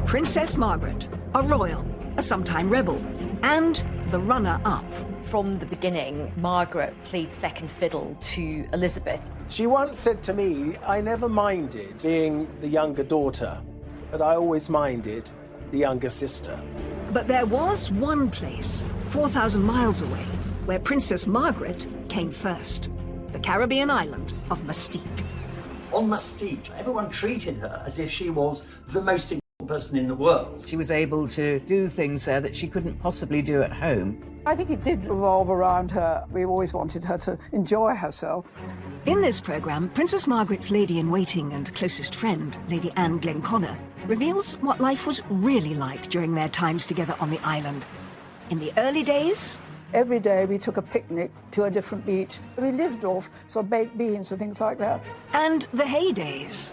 Princess Margaret, a royal, a sometime rebel, and the runner-up. From the beginning, Margaret played second fiddle to Elizabeth. She once said to me, I never minded being the younger daughter, but I always minded the younger sister. But there was one place, 4,000 miles away, where Princess Margaret came first. The Caribbean island of Mustique. On Mustique, everyone treated her as if she was the most important person in the world. She was able to do things there that she couldn't possibly do at home. I think it did revolve around her. We always wanted her to enjoy herself. In this programme, Princess Margaret's lady-in-waiting and closest friend, Lady Anne Glenconnor, reveals what life was really like during their times together on the island. In the early days... Every day we took a picnic to a different beach. We lived off sort of baked beans and things like that. And the heydays.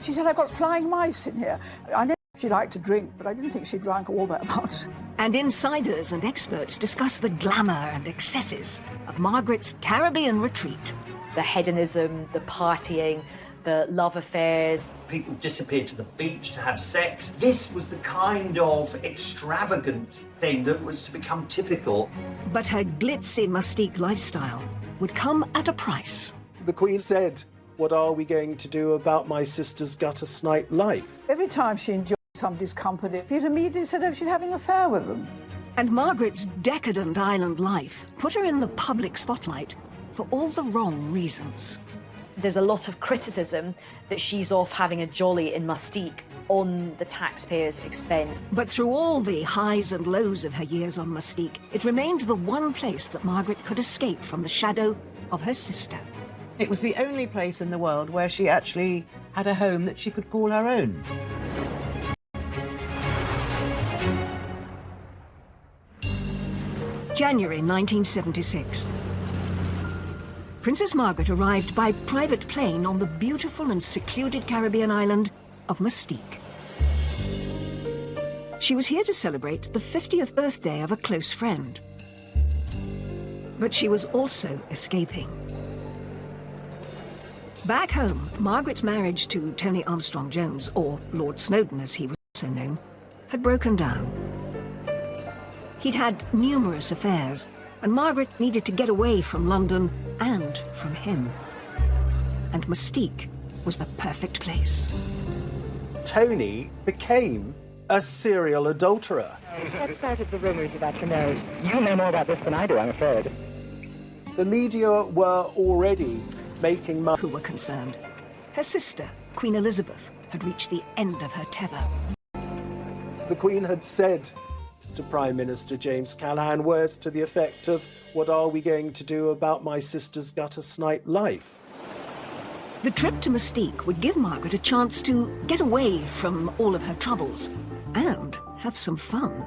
She said, I've got flying mice in here. I know she liked to drink, but I didn't think she drank all that much. And insiders and experts discuss the glamour and excesses of Margaret's Caribbean retreat. The hedonism, the partying, the love affairs. People disappeared to the beach to have sex. This was the kind of extravagant thing that was to become typical. But her glitzy Mustique lifestyle would come at a price. The Queen said, what are we going to do about my sister's gutter snipe life? Every time she enjoyed somebody's company, Peter immediately said, oh, she's having an affair with them. And Margaret's decadent island life put her in the public spotlight for all the wrong reasons. There's a lot of criticism that she's off having a jolly in Mustique on the taxpayers' expense. But through all the highs and lows of her years on Mustique, it remained the one place that Margaret could escape from the shadow of her sister. It was the only place in the world where she actually had a home that she could call her own. January 1976. Princess Margaret arrived by private plane on the beautiful and secluded Caribbean island of Mustique. She was here to celebrate the 50th birthday of a close friend. But she was also escaping. Back home, Margaret's marriage to Tony Armstrong-Jones, or Lord Snowdon as he was also known, had broken down. He'd had numerous affairs, and Margaret needed to get away from London and from him. And Mustique was the perfect place. Tony became a serial adulterer. What started the rumours about your marriage? You know more about this than I do, I'm afraid. The media were already making money. Who were concerned. Her sister, Queen Elizabeth, had reached the end of her tether. The Queen had said to Prime Minister James Callaghan words to the effect of, what are we going to do about my sister's gutter snipe life? The trip to Mustique would give Margaret a chance to get away from all of her troubles and have some fun.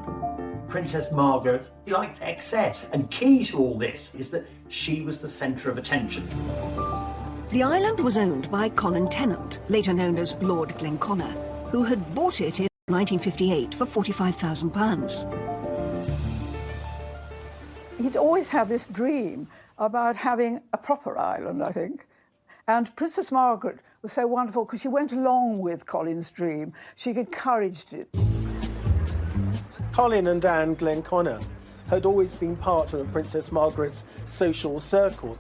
Princess Margaret liked excess, and key to all this is that she was the centre of attention. The island was owned by Colin Tennant, later known as Lord Glenconnor, who had bought it in 1958 for £45,000. He'd always had this dream about having a proper island, I think. And Princess Margaret was so wonderful because she went along with Colin's dream. She encouraged it. Colin and Anne Glenconnor had always been part of Princess Margaret's social circle.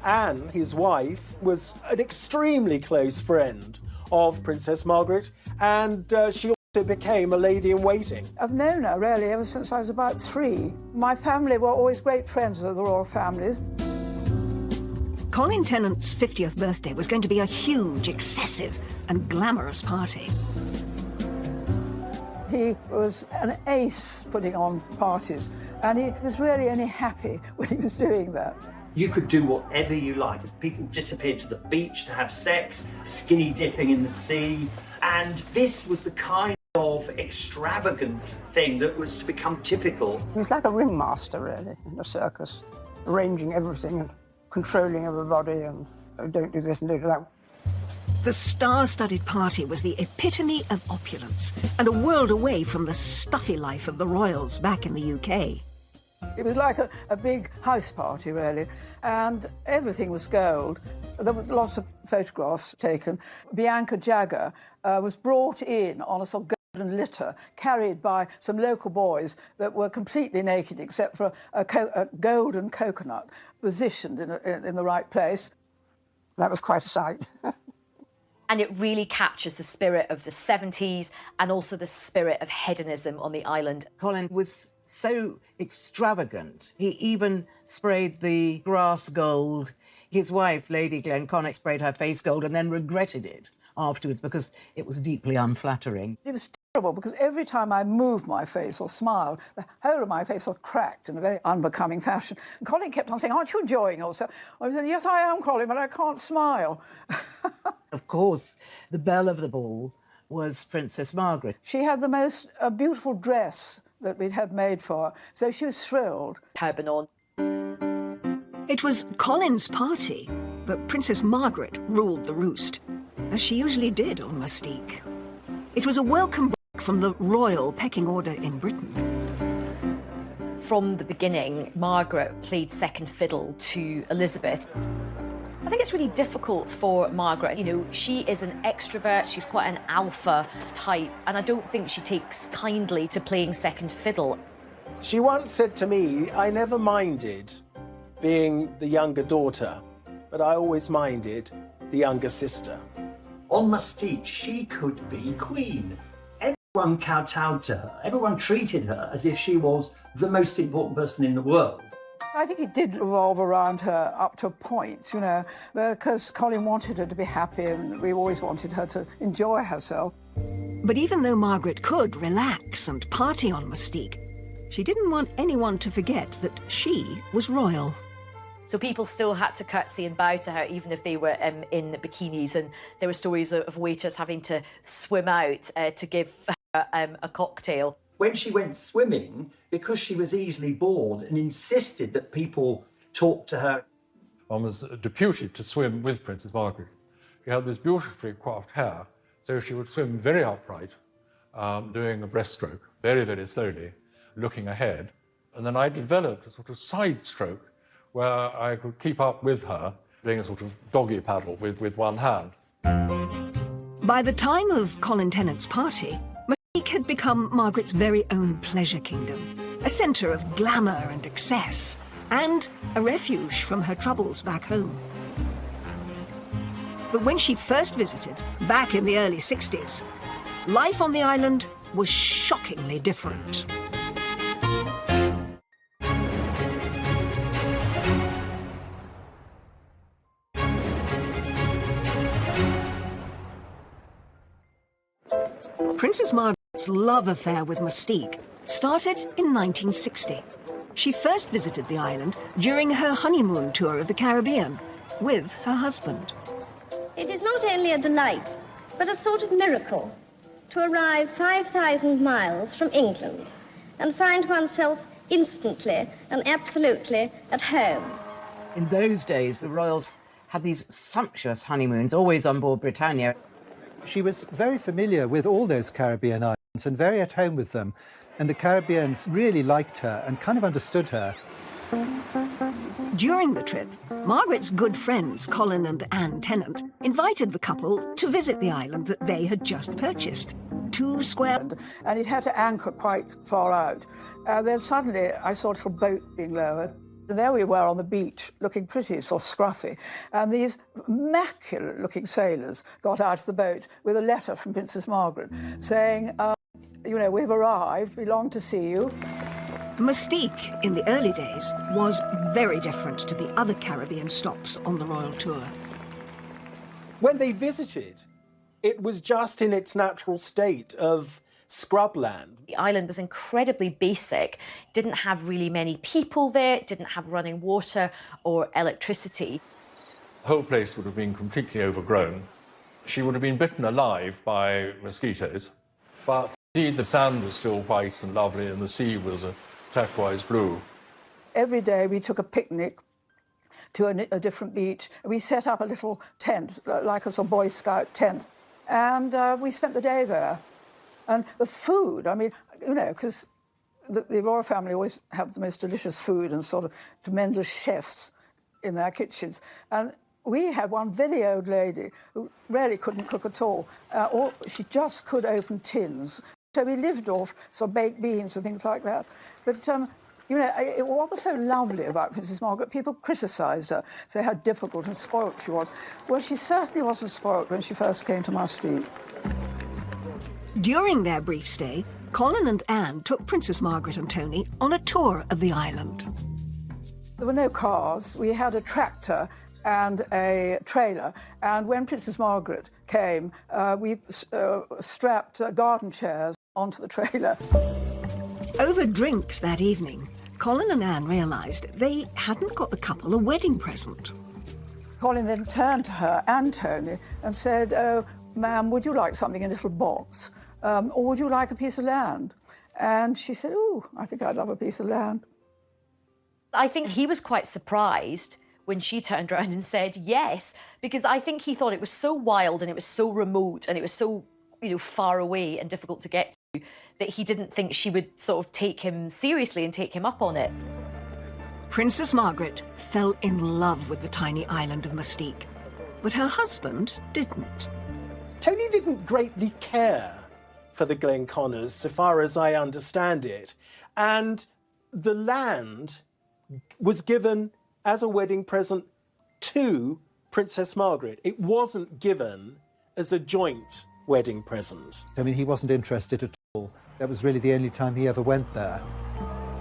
Anne, his wife, was an extremely close friend of Princess Margaret, and she also became a lady-in-waiting. I've known her, really, ever since I was about 3. My family were always great friends of the royal families. Colin Tennant's 50th birthday was going to be a huge, excessive and glamorous party. He was an ace putting on parties, and he was really only happy when he was doing that. You could do whatever you liked. People disappeared to the beach to have sex, skinny dipping in the sea, and this was the kind of extravagant thing that was to become typical. He was like a ringmaster, really, in a circus, arranging everything and controlling everybody and don't do this and don't do that. The star-studded party was the epitome of opulence and a world away from the stuffy life of the royals back in the UK. It was like a big house party, really, and everything was gold. There was lots of photographs taken. Bianca Jagger was brought in on a sort of and litter carried by some local boys that were completely naked except for a golden coconut positioned in the right place. That was quite a sight. And it really captures the spirit of the 70s and also the spirit of hedonism on the island. Colin was so extravagant. He even sprayed the grass gold. His wife, Lady Glenconnick, sprayed her face gold and then regretted it afterwards because it was deeply unflattering. It was terrible because every time I moved my face or smiled, the whole of my face was cracked in a very unbecoming fashion. And Colin kept on saying, "Aren't you enjoying yourself?" I said, "Yes, I am, Colin, but I can't smile." Of course, the belle of the ball was Princess Margaret. She had the most beautiful dress that we'd had made for her, so she was thrilled. Turban on. It was Colin's party, but Princess Margaret ruled the roost, as she usually did on Mustique. It was a welcome break from the royal pecking order in Britain. From the beginning, Margaret played second fiddle to Elizabeth. I think it's really difficult for Margaret. You know, she is an extrovert, she's quite an alpha type, and I don't think she takes kindly to playing second fiddle. She once said to me, "I never minded being the younger daughter, but I always minded the younger sister." On Mustique, she could be queen. Everyone kowtowed to her. Everyone treated her as if she was the most important person in the world. I think it did revolve around her up to a point, you know, because Colin wanted her to be happy and we always wanted her to enjoy herself. But even though Margaret could relax and party on Mustique, she didn't want anyone to forget that she was royal. So people still had to curtsy and bow to her, even if they were in bikinis. And there were stories of waiters having to swim out to give her a cocktail. When she went swimming, because she was easily bored and insisted that people talk to her. One was deputed to swim with Princess Margaret. She had this beautifully coiffed hair, so she would swim very upright, doing a breaststroke, very, very slowly, looking ahead. And then I developed a sort of side stroke where I could keep up with her, doing a sort of doggy paddle with one hand. By the time of Colin Tennant's party, Mustique had become Margaret's very own pleasure kingdom, a centre of glamour and excess, and a refuge from her troubles back home. But when she first visited, back in the early 60s, life on the island was shockingly different. Princess Margaret's love affair with Mustique started in 1960. She first visited the island during her honeymoon tour of the Caribbean with her husband. It is not only a delight, but a sort of miracle to arrive 5,000 miles from England and find oneself instantly and absolutely at home. In those days, the royals had these sumptuous honeymoons, always on board Britannia. She was very familiar with all those Caribbean islands and very at home with them. And the Caribbeans really liked her and kind of understood her. During the trip, Margaret's good friends, Colin and Anne Tennant, invited the couple to visit the island that they had just purchased. 2 square... And it had to anchor quite far out. Then suddenly I saw a little boat being lowered. And there we were on the beach, looking pretty sort of scruffy. And these immaculate-looking sailors got out of the boat with a letter from Princess Margaret saying, you know, we've arrived, we long to see you. Mustique, in the early days, was very different to the other Caribbean stops on the royal tour. When they visited, it was just in its natural state of scrubland. The island was incredibly basic, didn't have really many people there, didn't have running water or electricity. The whole place would have been completely overgrown. She would have been bitten alive by mosquitoes, but indeed the sand was still white and lovely and the sea was a turquoise blue. Every day we took a picnic to a different beach. We set up a little tent, like a sort of Boy Scout tent, and we spent the day there. And the food, I mean, you know, because the royal family always have the most delicious food and sort of tremendous chefs in their kitchens. And we had one very old lady who really couldn't cook at all. Or she just could open tins So we lived off sort of baked beans and things like that. But, you know, what was so lovely about Princess Margaret, people criticised her, say how difficult and spoilt she was. Well, she certainly wasn't spoilt when she first came to Mustique. During their brief stay, Colin and Anne took Princess Margaret and Tony on a tour of the island. There were no cars. We had a tractor and a trailer. And when Princess Margaret came, we strapped garden chairs onto the trailer. Over drinks that evening, Colin and Anne realised they hadn't got the couple a wedding present. Colin then turned to her and Tony and said, "Oh, ma'am, would you like something in a little box? Or would you like a piece of land?" And she said, "Oh, I think I'd love a piece of land." I think he was quite surprised when she turned around and said yes, because I think he thought it was so wild and it was so remote and it was so, you know, far away and difficult to get to that he didn't think she would sort of take him seriously and take him up on it. Princess Margaret fell in love with the tiny island of Mustique, but her husband didn't. Tony didn't greatly care for the Glenconners, so far as I understand it, and the land was given as a wedding present to Princess Margaret. It wasn't given as a joint wedding present. I mean, he wasn't interested at all. That was really the only time he ever went there.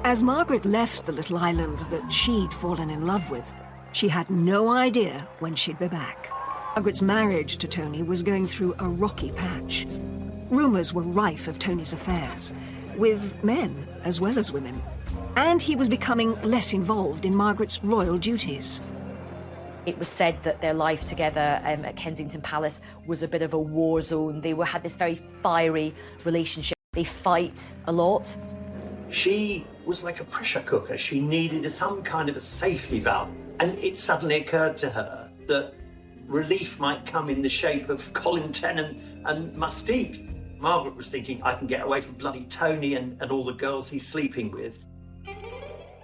As Margaret left the little island that she'd fallen in love with, she had no idea when she'd be back. Margaret's marriage to Tony was going through a rocky patch. Rumours were rife of Tony's affairs, with men as well as women. And he was becoming less involved in Margaret's royal duties. It was said that their life together at Kensington Palace was a bit of a war zone. They had this very fiery relationship. They fight a lot. She was like a pressure cooker. She needed some kind of a safety valve. And it suddenly occurred to her that relief might come in the shape of Colin Tennant and Mustique. Margaret was thinking, I can get away from bloody Tony and all the girls he's sleeping with.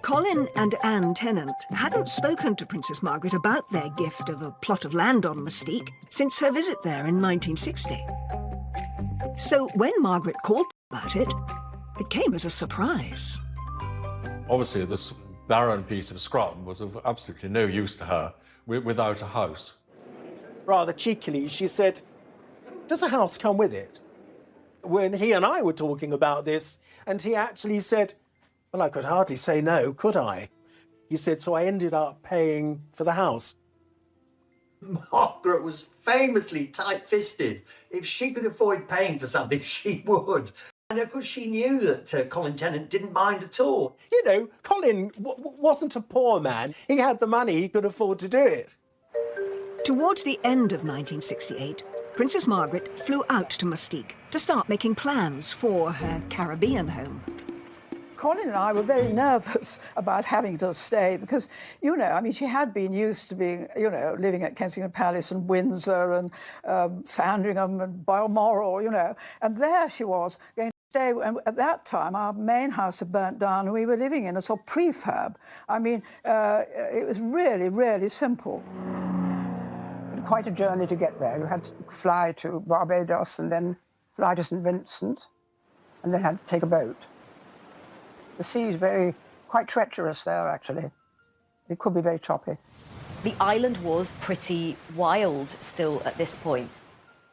Colin and Anne Tennant hadn't spoken to Princess Margaret about their gift of a plot of land on Mustique since her visit there in 1960. So when Margaret called about it, it came as a surprise. Obviously, this barren piece of scrum was of absolutely no use to her without a house. Rather cheekily, she said, "Does a house come with it?" When he and I were talking about this, and he actually said, "Well, I could hardly say no, could I?" He said, so I ended up paying for the house. Margaret was famously tight-fisted. If she could avoid paying for something, she would. And of course, she knew that Colin Tennant didn't mind at all. You know, Colin wasn't a poor man. He had the money, he could afford to do it. Towards the end of 1968, Princess Margaret flew out to Mustique to start making plans for her Caribbean home. Colin and I were very nervous about having to stay because, you know, I mean, she had been used to being, you know, living at Kensington Palace and Windsor and Sandringham and Balmoral, you know, and there she was going to stay. And at that time, our main house had burnt down and we were living in a sort of prefab. I mean, it was really, really simple. Quite a journey to get there. You had to fly to Barbados and then fly to St. Vincent and then had to take a boat. The sea is quite treacherous there, actually. It could be very choppy. The island was pretty wild still at this point.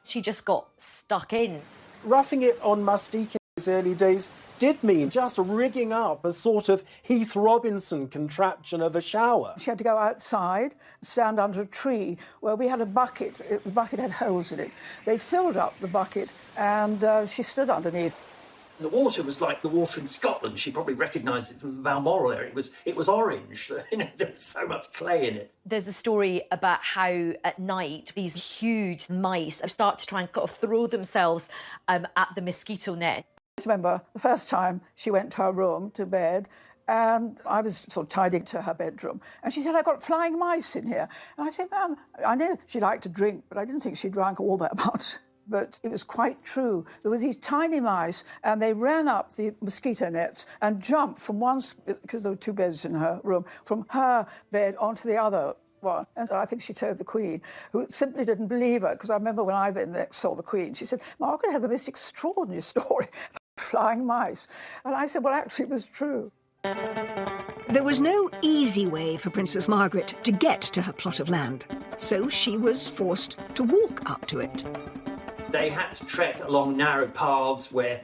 She just got stuck in. Roughing it on Mustique in those early days did mean just rigging up a sort of Heath Robinson contraption of a shower. She had to go outside, stand under a tree where we had a bucket. The bucket had holes in it. They filled up the bucket and she stood underneath. The water was like the water in Scotland. She probably recognised it from the Balmoral area. It was orange. You know, there was so much clay in it. There's a story about how at night these huge mice start to try and sort of throw themselves at the mosquito net. I remember the first time she went to her room, to bed, and I was sort of tidying to her bedroom. And she said, "I've got flying mice in here." And I said, "Ma'am," I knew she liked to drink, but I didn't think she drank all that much. But it was quite true. There were these tiny mice, and they ran up the mosquito nets and jumped from one, because there were two beds in her room, from her bed onto the other one. And I think she told the Queen, who simply didn't believe her, because I remember when I then next saw the Queen, she said, "Margaret had the most extraordinary story." flying mice. And I said, well, actually, it was true. There was no easy way for Princess Margaret to get to her plot of land, so she was forced to walk up to it. They had to trek along narrow paths where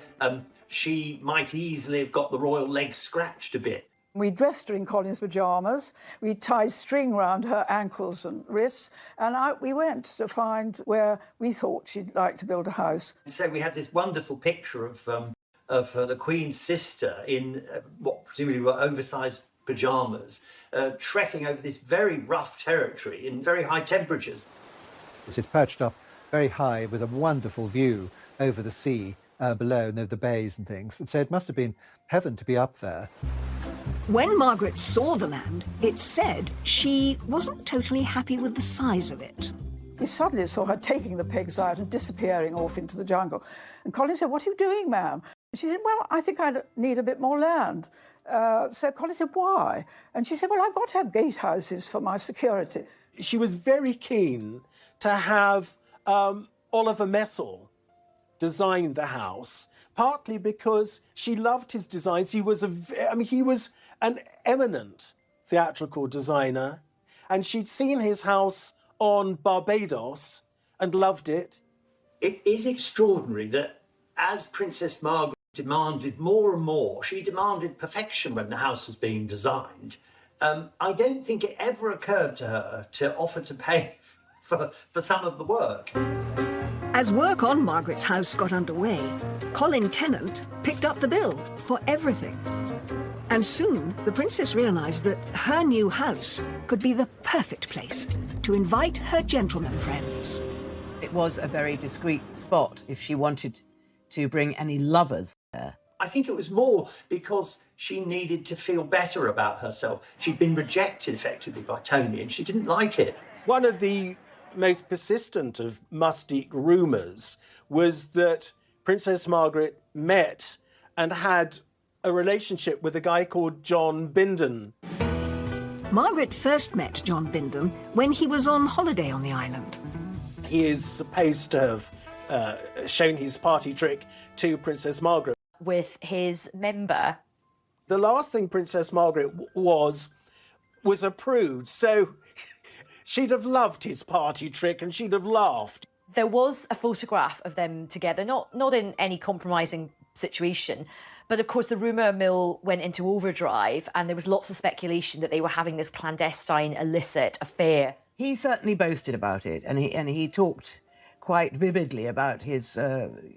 she might easily have got the royal legs scratched a bit. We dressed her in Colin's pyjamas, we tied string round her ankles and wrists, and out we went to find where we thought she'd like to build a house. So we had this wonderful picture of the Queen's sister in what presumably were oversized pyjamas, trekking over this very rough territory in very high temperatures. It's perched up very high with a wonderful view over the sea below and over the bays and things. And so it must have been heaven to be up there. When Margaret saw the land, it said she wasn't totally happy with the size of it. We suddenly saw her taking the pigs out and disappearing off into the jungle. And Colin said, what are you doing, ma'am? And she said, well, I think I need a bit more land. So Colin said, why? And she said, well, I've got to have gatehouses for my security. She was very keen to have Oliver Messel design the house, partly because she loved his designs. He was an eminent theatrical designer, and she'd seen his house on Barbados and loved it. It is extraordinary that as Princess Margaret demanded more and more, she demanded perfection when the house was being designed. I don't think it ever occurred to her to offer to pay for some of the work. As work on Margaret's house got underway, Colin Tennant picked up the bill for everything. And soon, the princess realised that her new house could be the perfect place to invite her gentleman friends. It was a very discreet spot if she wanted to bring any lovers there. I think it was more because she needed to feel better about herself. She'd been rejected effectively by Tony and she didn't like it. One of the most persistent of Mustique rumours was that Princess Margaret met and had a relationship with a guy called John Bindon. Margaret first met John Bindon when he was on holiday on the island. He is supposed to have shown his party trick to Princess Margaret. With his member. The last thing Princess Margaret was a prude, so she'd have loved his party trick and she'd have laughed. There was a photograph of them together, not in any compromising situation, but of course the rumour mill went into overdrive and there was lots of speculation that they were having this clandestine, illicit affair. He certainly boasted about it, and he talked quite vividly about his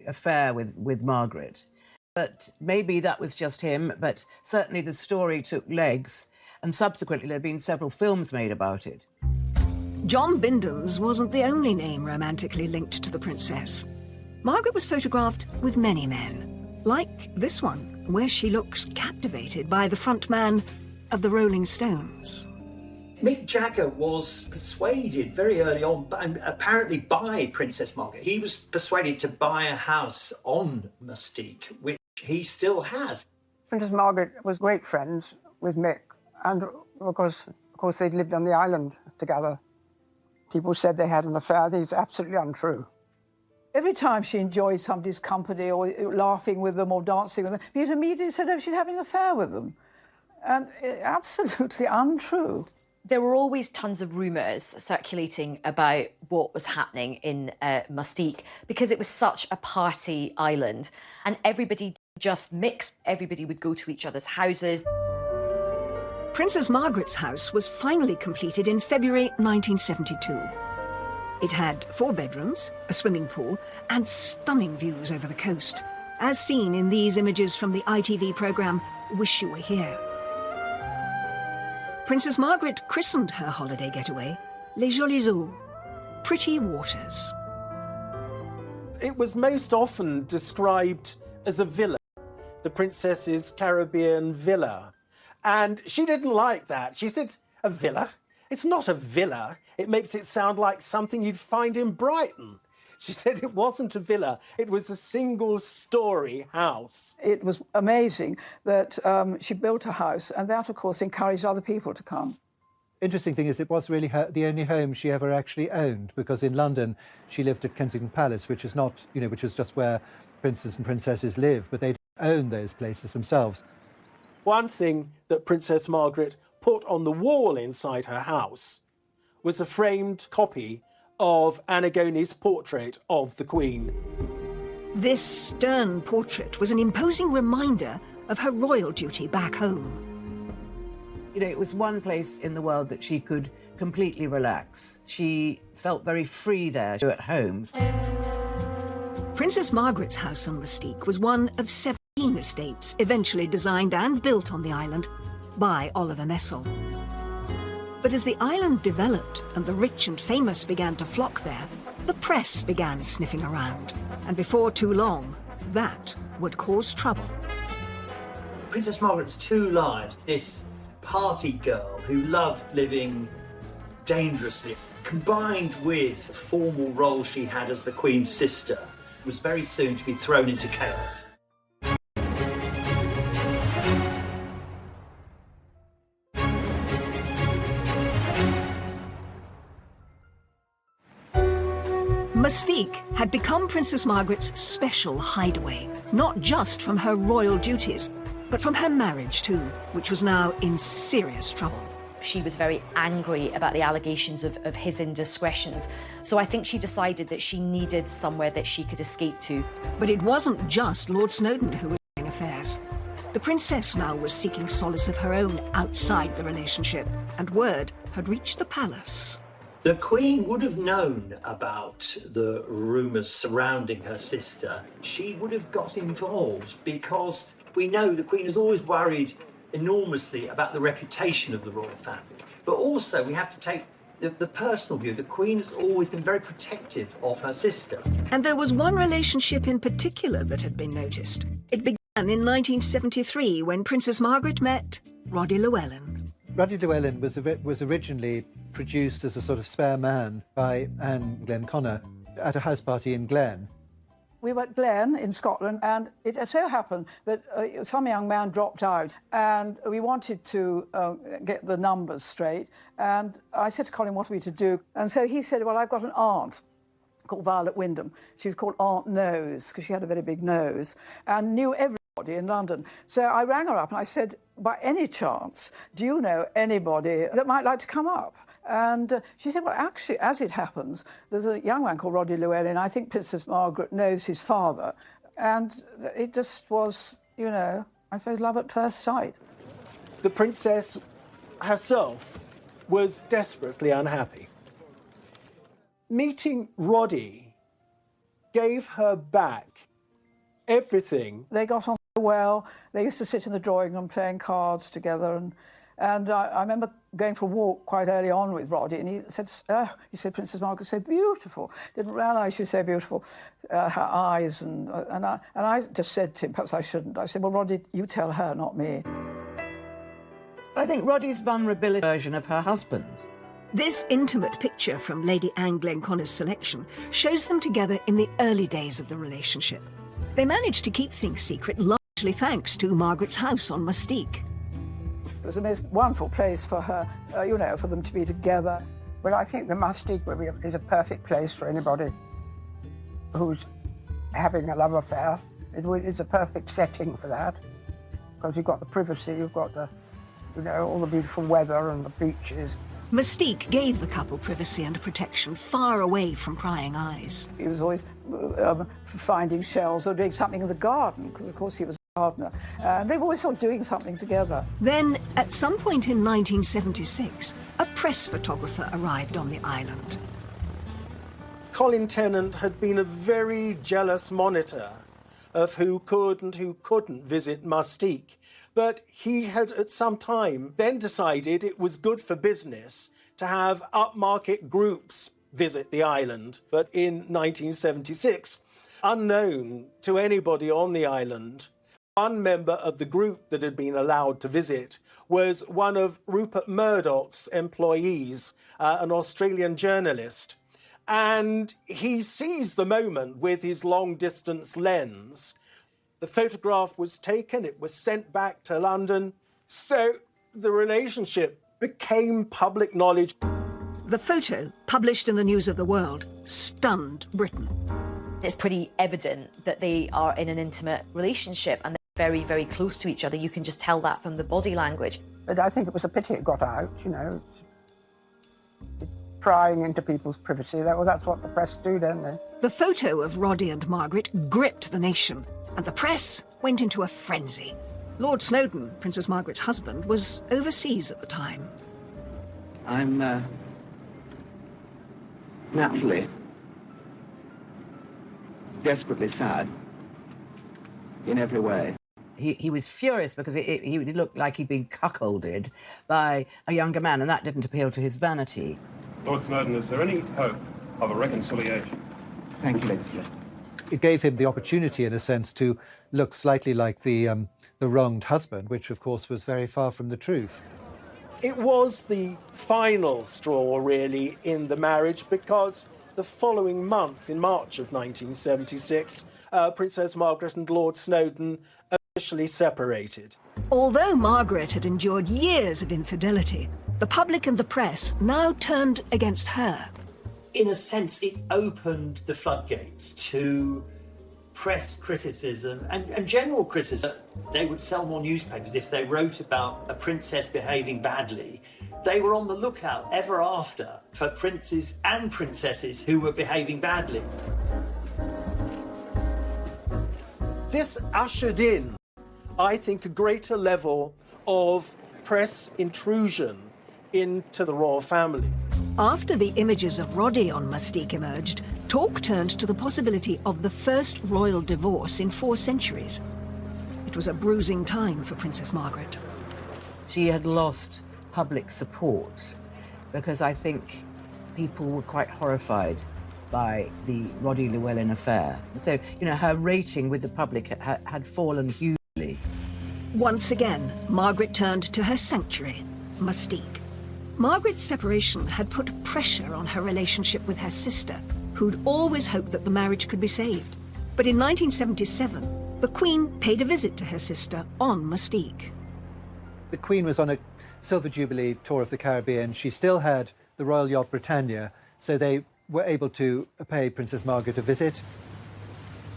affair with Margaret. But maybe that was just him, but certainly the story took legs, and subsequently there have been several films made about it. John Bindon's wasn't the only name romantically linked to the princess. Margaret was photographed with many men, like this one, where she looks captivated by the front man of the Rolling Stones. Mick Jagger was persuaded very early on, and apparently by Princess Margaret. He was persuaded to buy a house on Mustique, which he still has. Princess Margaret was great friends with Mick, and of course they'd lived on the island together. People said they had an affair. It's absolutely untrue. Every time she enjoyed somebody's company or laughing with them or dancing with them, you'd immediately said, oh, she's having an affair with them. And absolutely untrue. There were always tons of rumours circulating about what was happening in Mustique because it was such a party island and everybody just mixed. Everybody would go to each other's houses. Princess Margaret's house was finally completed in February 1972. It had 4 bedrooms, a swimming pool and stunning views over the coast, as seen in these images from the ITV programme Wish You Were Here. Princess Margaret christened her holiday getaway Les Jolies Eaux, pretty waters. It was most often described as a villa, the princess's Caribbean villa. And she didn't like that. She said, a villa? It's not a villa. It makes it sound like something you'd find in Brighton. She said it wasn't a villa, it was a single-storey house. It was amazing that she built a house, and that, of course, encouraged other people to come. Interesting thing is it was really the only home she ever actually owned, because in London she lived at Kensington Palace, which is not, which is just where princes and princesses live, but they own those places themselves. One thing that Princess Margaret put on the wall inside her house was a framed copy of Antigone's portrait of the Queen. This stern portrait was an imposing reminder of her royal duty back home. You know, it was one place in the world that she could completely relax. She felt very free there at home. Princess Margaret's house on Mustique was one of 17 estates eventually designed and built on the island by Oliver Messel. But as the island developed and the rich and famous began to flock there, the press began sniffing around. And before too long, that would cause trouble. Princess Margaret's two lives, this party girl who loved living dangerously, combined with the formal role she had as the Queen's sister, was very soon to be thrown into chaos. Mustique had become Princess Margaret's special hideaway, not just from her royal duties, but from her marriage too, which was now in serious trouble. She was very angry about the allegations of his indiscretions, so I think she decided that she needed somewhere that she could escape to. But it wasn't just Lord Snowdon who was doing affairs. The princess now was seeking solace of her own outside the relationship, and word had reached the palace. The Queen would have known about the rumours surrounding her sister. She would have got involved because we know the Queen has always worried enormously about the reputation of the royal family. But also we have to take the personal view. The Queen has always been very protective of her sister. And there was one relationship in particular that had been noticed. It began in 1973 when Princess Margaret met Roddy Llewellyn. Roddy Llewellyn was originally produced as a sort of spare man by Anne Glenconner at a house party in Glen. We were at Glen in Scotland, and it so happened that some young man dropped out, and we wanted to get the numbers straight. And I said to Colin, what are we to do? And so he said, well, I've got an aunt called Violet Wyndham. She was called Aunt Nose, because she had a very big nose, and knew everybody in London. So I rang her up and I said, by any chance, do you know anybody that might like to come up? And she said, well, actually, as it happens, there's a young man called Roddy Llewellyn. I think Princess Margaret knows his father. And it just was, you know, I suppose love at first sight. The princess herself was desperately unhappy. Meeting Roddy gave her back everything. They got on well. They used to sit in the drawing room playing cards together. And I remember going for a walk quite early on with Roddy, and he said, Princess Margaret's so beautiful. Didn't realise she was so beautiful, her eyes. And I just said to him, perhaps I shouldn't. I said, well, Roddy, you tell her, not me. I think Roddy's vulnerability version of her husband. This intimate picture from Lady Anne Glenconner's selection shows them together in the early days of the relationship. They managed to keep things secret largely thanks to Margaret's house on Mustique. It was the most wonderful place for her, you know, for them to be together. Well, I think the Mustique is a perfect place for anybody who's having a love affair. It's a perfect setting for that, because you've got the privacy, you've got the, you know, all the beautiful weather and the beaches. Mustique gave the couple privacy and protection far away from prying eyes. He was always finding shells or doing something in the garden, because, of course, he was a gardener. They were always sort of doing something together. Then, at some point in 1976, a press photographer arrived on the island. Colin Tennant had been a very jealous monitor of who could and who couldn't visit Mustique. But he had at some time then decided it was good for business to have upmarket groups visit the island. But in 1976, unknown to anybody on the island, one member of the group that had been allowed to visit was one of Rupert Murdoch's employees, an Australian journalist. And he seized the moment with his long-distance lens. The photograph was taken, it was sent back to London, so the relationship became public knowledge. The photo, published in the News of the World, stunned Britain. It's pretty evident that they are in an intimate relationship, and very, very close to each other. You can just tell that from the body language. But I think it was a pity it got out, you know. Prying into people's privacy. Well, that's what the press do, don't they? The photo of Roddy and Margaret gripped the nation, and the press went into a frenzy. Lord Snowdon, Princess Margaret's husband, was overseas at the time. I'm naturally desperately sad in every way. He was furious because he looked like he'd been cuckolded by a younger man, and that didn't appeal to his vanity. Lord Snowdon, is there any hope of a reconciliation? Thank you, Lady Smith. It gave him the opportunity, in a sense, to look slightly like the wronged husband, which, of course, was very far from the truth. It was the final straw, really, in the marriage, because the following month, in March of 1976, Princess Margaret and Lord Snowdon officially separated. Although Margaret had endured years of infidelity, the public and the press now turned against her. In a sense, it opened the floodgates to press criticism and general criticism. They would sell more newspapers if they wrote about a princess behaving badly. They were on the lookout ever after for princes and princesses who were behaving badly. This ushered in, I think, a greater level of press intrusion into the royal family. After the images of Roddy on Mustique emerged, talk turned to the possibility of the first royal divorce in 4 centuries. It was a bruising time for Princess Margaret. She had lost public support because I think people were quite horrified by the Roddy Llewellyn affair. So, you know, her rating with the public had fallen hugely. Once again, Margaret turned to her sanctuary, Mustique. Margaret's separation had put pressure on her relationship with her sister, who'd always hoped that the marriage could be saved. But in 1977, the Queen paid a visit to her sister on Mustique. The Queen was on a Silver Jubilee tour of the Caribbean. She still had the Royal Yacht Britannia, so they were able to pay Princess Margaret a visit.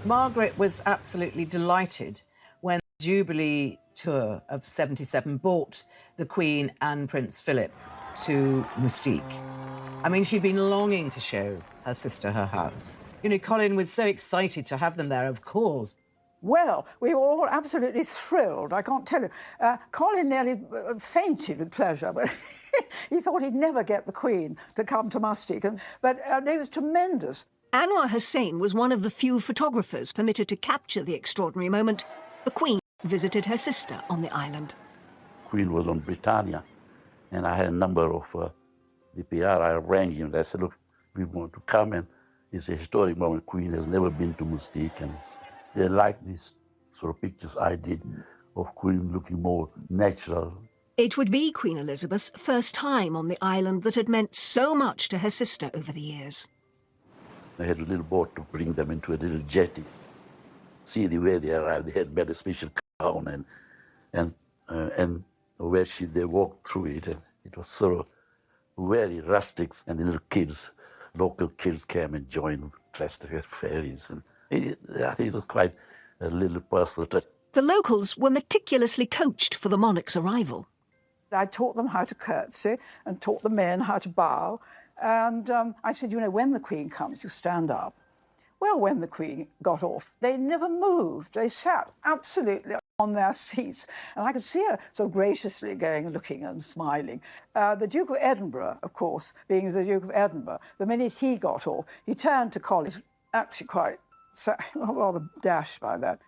Margaret was absolutely delighted when the Jubilee tour of 77 brought the Queen and Prince Philip to Mustique. I mean, she'd been longing to show her sister her house. You know, Colin was so excited to have them there, of course. Well, we were all absolutely thrilled, I can't tell you. Colin nearly fainted with pleasure, but he thought he'd never get the Queen to come to Mustique. But it was tremendous. Anwar Hussain was one of the few photographers permitted to capture the extraordinary moment. The Queen visited her sister on the island. Queen was on Britannia, and I had a number of the PR. I arranged him. I said, look, we want to come, and it's a historic moment. Queen has never been to Mustique, and they like these sort of pictures I did of Queen looking more natural. It would be Queen Elizabeth's first time on the island that had meant so much to her sister over the years. They had a little boat to bring them into a little jetty. See the way they arrived. They had made a special gown, and where they walked through it, and it was sort of very rustic. And the little kids, local kids, came and joined, dressed as fairies, and I think it was quite a little personal touch. The locals were meticulously coached for the monarch's arrival. I taught them how to curtsy and taught the men how to bow. And I said, you know, when the Queen comes, you stand up. Well, when the Queen got off, they never moved. They sat absolutely on their seats. And I could see her so graciously going and looking and smiling. The Duke of Edinburgh, of course, being the Duke of Edinburgh, the minute he got off, he turned to Colin. He was actually quite rather dashed by that.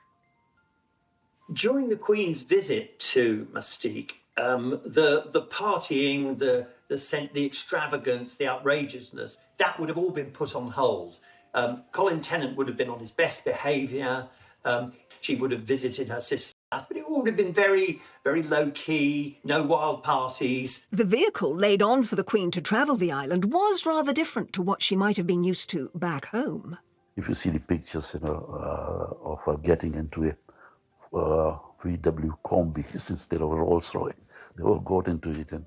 During the Queen's visit to Mustique, the partying, the extravagance, the outrageousness, that would have all been put on hold. Colin Tennant would have been on his best behaviour. She would have visited her sister, but it all would have been very, very low-key, no wild parties. The vehicle laid on for the Queen to travel the island was rather different to what she might have been used to back home. If you see the pictures, of her getting into a VW Combi instead of a Rolls Royce, they all got into it, and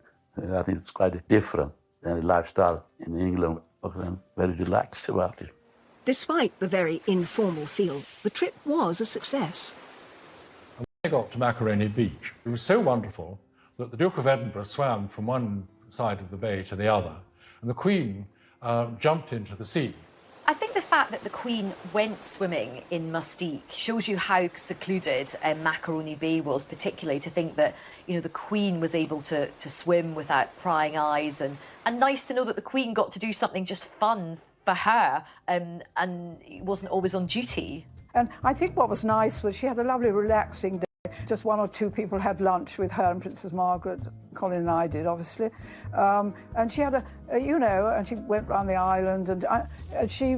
I think it's quite different than the lifestyle in England. I'm very relaxed about it. Despite the very informal feel, the trip was a success. they got to Macaroni Beach, it was so wonderful that the Duke of Edinburgh swam from one side of the bay to the other, and the Queen jumped into the sea. I think the fact that the Queen went swimming in Mustique shows you how secluded Macaroni Bay was, particularly to think that, you know, the Queen was able to swim without prying eyes, and nice to know that the Queen got to do something just fun for her and wasn't always on duty. And I think what was nice was she had a lovely relaxing day. Just one or two people had lunch with her and Princess Margaret. Colin and I did, obviously. And she had and she went round the island, and she,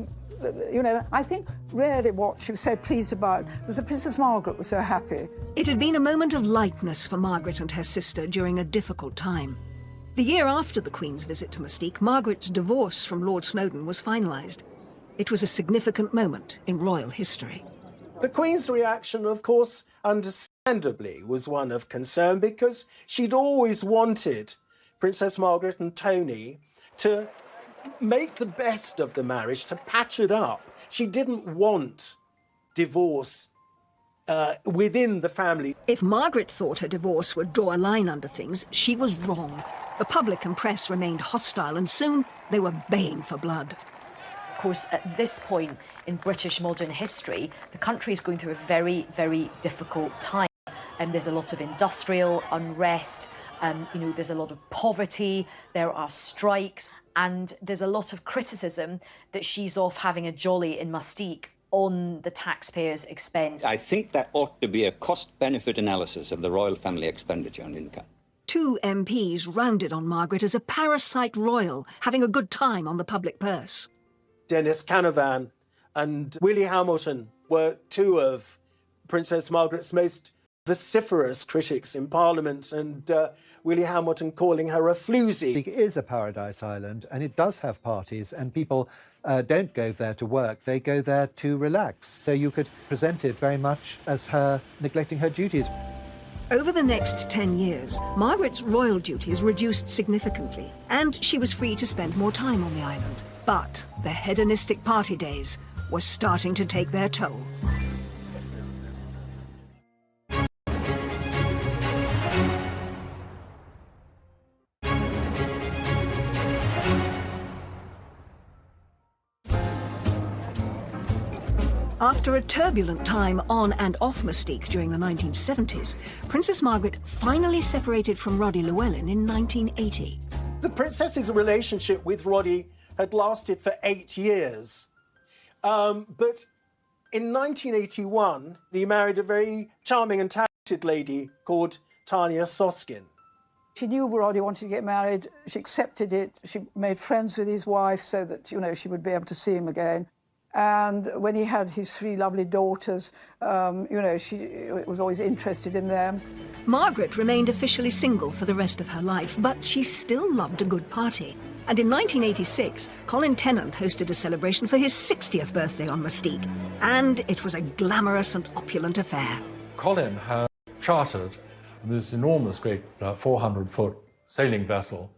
I think really what she was so pleased about was that Princess Margaret was so happy. It had been a moment of lightness for Margaret and her sister during a difficult time. The year after the Queen's visit to Mustique, Margaret's divorce from Lord Snowdon was finalised. It was a significant moment in royal history. The Queen's reaction, of course, understandably, was one of concern, because she'd always wanted Princess Margaret and Tony to make the best of the marriage, to patch it up. She didn't want divorce within the family. If Margaret thought her divorce would draw a line under things, she was wrong. The public and press remained hostile, and soon they were baying for blood. Of course, at this point in British modern history, the country is going through a very, very difficult time. There's a lot of industrial unrest, there's a lot of poverty, there are strikes, and there's a lot of criticism that she's off having a jolly in Mustique on the taxpayers' expense. I think that ought to be a cost-benefit analysis of the royal family expenditure on income. 2 MPs rounded on Margaret as a parasite royal, having a good time on the public purse. Dennis Canavan and Willie Hamilton were 2 of Princess Margaret's most vociferous critics in Parliament, and Willie Hamilton calling her a floozy. It is a paradise island, and it does have parties, and people don't go there to work, they go there to relax. So you could present it very much as her neglecting her duties. Over the next 10 years, Margaret's royal duties reduced significantly, and she was free to spend more time on the island. But the hedonistic party days were starting to take their toll. After a turbulent time on and off Mustique during the 1970s, Princess Margaret finally separated from Roddy Llewellyn in 1980. The princess's relationship with Roddy had lasted for 8 years. But in 1981, he married a very charming and talented lady called Tanya Soskin. She knew Roddy wanted to get married. She accepted it. She made friends with his wife so that, she would be able to see him again. And when he had his 3 lovely daughters, she was always interested in them. Margaret remained officially single for the rest of her life, but she still loved a good party. And in 1986, Colin Tennant hosted a celebration for his 60th birthday on Mustique. And it was a glamorous and opulent affair. Colin had chartered this enormous, great 400-foot sailing vessel.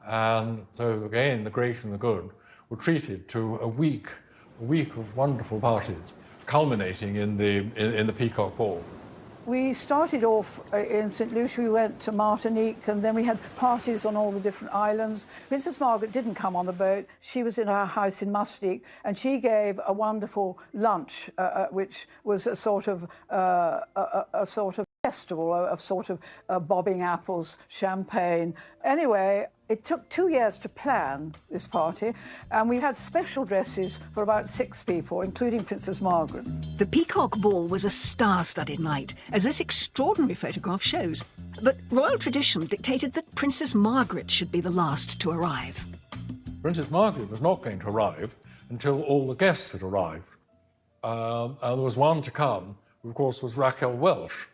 And so, again, the great and the good were treated to a week of wonderful parties, culminating in the Peacock Ball. We started off in St. Lucia. We went to Martinique, and then we had parties on all the different islands. Princess Margaret didn't come on the boat. She was in her house in Mustique, and she gave a wonderful lunch, which was a sort of festival of bobbing apples, champagne. Anyway, it took 2 years to plan this party, and we had special dresses for about 6 people, including Princess Margaret. The Peacock Ball was a star-studded night, as this extraordinary photograph shows. But royal tradition dictated that Princess Margaret should be the last to arrive. Princess Margaret was not going to arrive until all the guests had arrived. And there was one to come, who of course was Raquel Welch.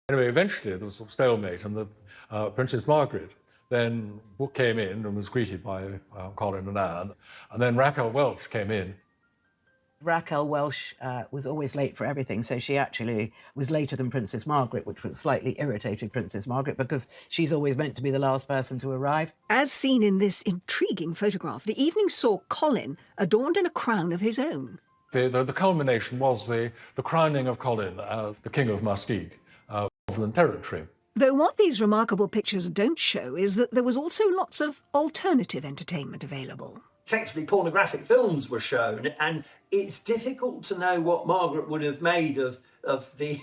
Anyway, eventually there was a stalemate, and the Princess Margaret then came in and was greeted by Colin and Anne, and then Raquel Welch came in. Raquel Welch was always late for everything, so she actually was later than Princess Margaret, which was slightly irritated Princess Margaret because she's always meant to be the last person to arrive. As seen in this intriguing photograph, the evening saw Colin adorned in a crown of his own. The culmination was the crowning of Colin as the King of Mustique. Northern Territory. Though what these remarkable pictures don't show is that there was also lots of alternative entertainment available. Effectively, pornographic films were shown, and it's difficult to know what Margaret would have made of the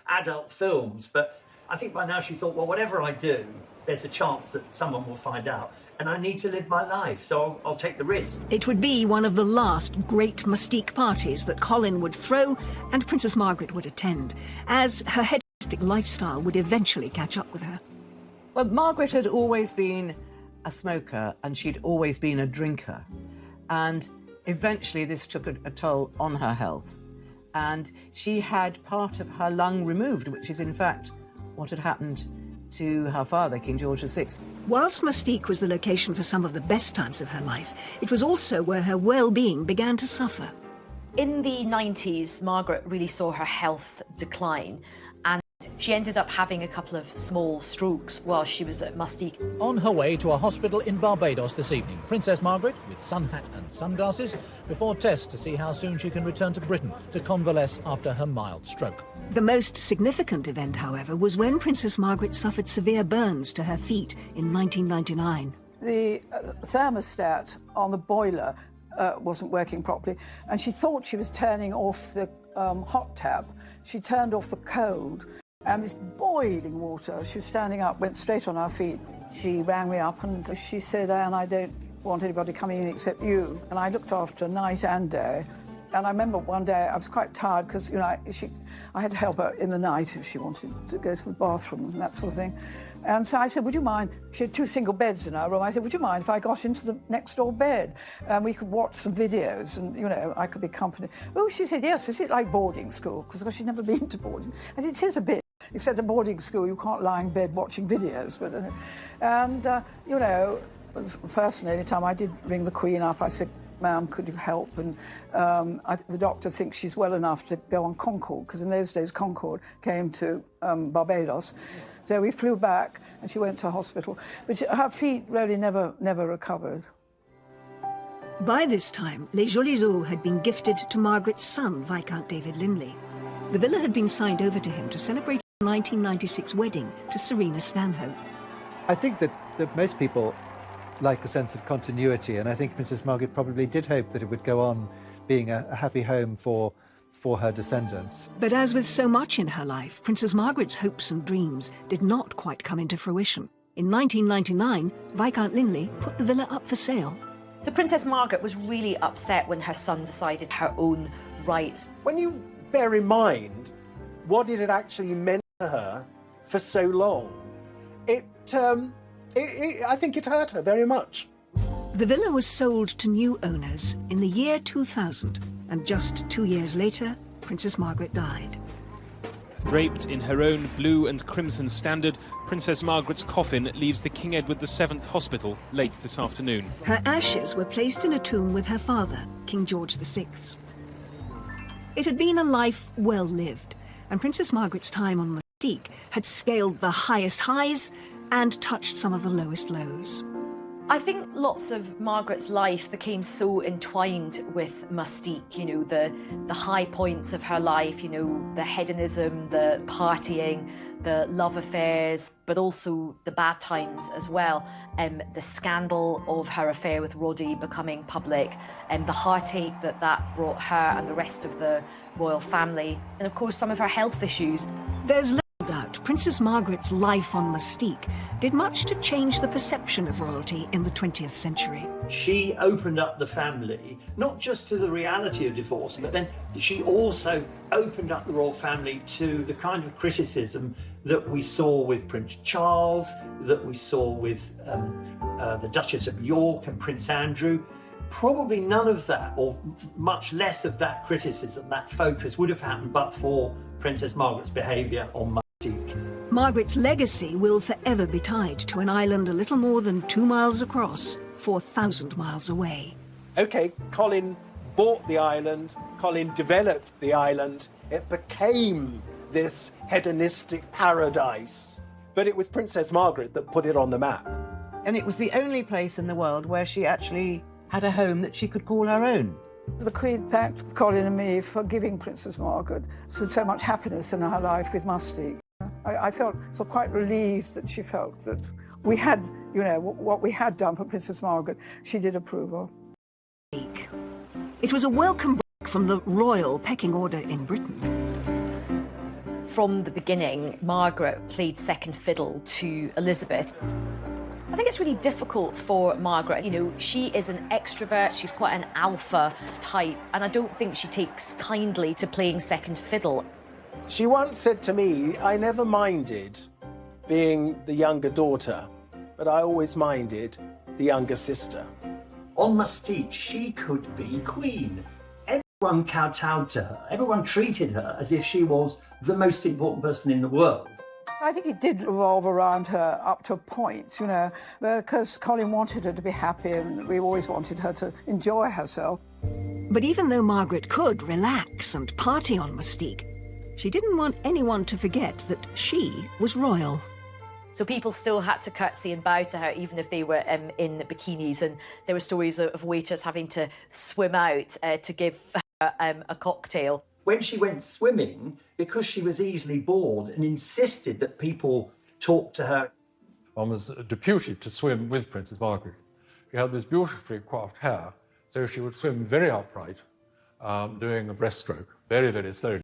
adult films. But I think by now she thought, well, whatever I do, there's a chance that someone will find out, and I need to live my life, so I'll take the risk. It would be one of the last great Mustique parties that Colin would throw and Princess Margaret would attend, as her hedonistic lifestyle would eventually catch up with her. Well, Margaret had always been a smoker and she'd always been a drinker. And eventually this took a toll on her health. And she had part of her lung removed, which is in fact what had happened to her father, King George VI. Whilst Mustique was the location for some of the best times of her life, it was also where her well-being began to suffer. In the 90s, Margaret really saw her health decline, and she ended up having a couple of small strokes while she was at Mustique. On her way to a hospital in Barbados this evening, Princess Margaret, with sun hat and sunglasses, before tests to see how soon she can return to Britain to convalesce after her mild stroke. The most significant event, however, was when Princess Margaret suffered severe burns to her feet in 1999. The thermostat on the boiler wasn't working properly, and she thought she was turning off the hot tap. She turned off the cold, and this boiling water, she was standing up, went straight on her feet. She rang me up and she said, Anne, I don't want anybody coming in except you. And I looked after her night and day. And I remember one day I was quite tired because, you know, I had to help her in the night if she wanted to go to the bathroom and that sort of thing. And so I said, would you mind, she had 2 single beds in her room, I said, would you mind if I got into the next door bed and we could watch some videos and, you know, I could be company. Oh, she said, yes, is it like boarding school? Because she'd never been to boarding. I said, it is a bit, except at boarding school you can't lie in bed watching videos. But, you know, personally, any time I did ring the Queen up, I said, ma'am, could you help? And the doctor thinks she's well enough to go on Concorde, because in those days Concorde came to Barbados. So we flew back and she went to hospital. But her feet really never recovered. By this time, Les Jolies Eaux had been gifted to Margaret's son, Viscount David Linley. The villa had been signed over to him to celebrate the 1996 wedding to Serena Stanhope. I think that most people like a sense of continuity, and I think Princess Margaret probably did hope that it would go on being a happy home for her descendants. But as with so much in her life, Princess Margaret's hopes and dreams did not quite come into fruition. In 1999, Viscount Linley put the villa up for sale. So Princess Margaret was really upset when her son decided her own rights. When you bear in mind what it had actually meant to her for so long, I think it hurt her very much. The villa was sold to new owners in the year 2000, and just 2 years later, Princess Margaret died. Draped in her own blue and crimson standard, Princess Margaret's coffin leaves the King Edward VII Hospital late this afternoon. Her ashes were placed in a tomb with her father, King George VI. It had been a life well lived, and Princess Margaret's time on Mustique had scaled the highest highs and touched some of the lowest lows. I think lots of Margaret's life became so entwined with Mustique, you know, the high points of her life, you know, the hedonism, the partying, the love affairs, but also the bad times as well. The scandal of her affair with Roddy becoming public, and the heartache that brought her and the rest of the royal family, and of course some of her health issues. There's little doubt Princess Margaret's life on Mustique did much to change the perception of royalty in the 20th century. She opened up the family, not just to the reality of divorce, but then she also opened up the royal family to the kind of criticism that we saw with Prince Charles, that we saw with the Duchess of York and Prince Andrew. Probably none of that, or much less of that criticism, that focus, would have happened but for Princess Margaret's behaviour on Mustique. Margaret's legacy will forever be tied to an island a little more than 2 miles across, 4,000 miles away. OK, Colin bought the island, Colin developed the island, it became this hedonistic paradise. But it was Princess Margaret that put it on the map. And it was the only place in the world where she actually had a home that she could call her own. The Queen thanked Colin and me for giving Princess Margaret so much happiness in her life with Mustique. I felt so quite relieved that she felt that we had, you know, what we had done for Princess Margaret, she did approve of. It was a welcome break from the royal pecking order in Britain. From the beginning, Margaret played second fiddle to Elizabeth. I think it's really difficult for Margaret. You know, she is an extrovert, she's quite an alpha type, and I don't think she takes kindly to playing second fiddle. She once said to me, I never minded being the younger daughter, but I always minded the younger sister. On Mustique, she could be queen. Everyone kowtowed to her. Everyone treated her as if she was the most important person in the world. I think it did revolve around her up to a point, you know, because Colin wanted her to be happy and we always wanted her to enjoy herself. But even though Margaret could relax and party on Mustique, she didn't want anyone to forget that she was royal. So people still had to curtsy and bow to her, even if they were in bikinis. And there were stories of waiters having to swim out to give her a cocktail. When she went swimming, because she was easily bored and insisted that people talk to her. One was deputed to swim with Princess Margaret. She had this beautifully coiffed hair, so she would swim very upright, doing a breaststroke, very, very slowly.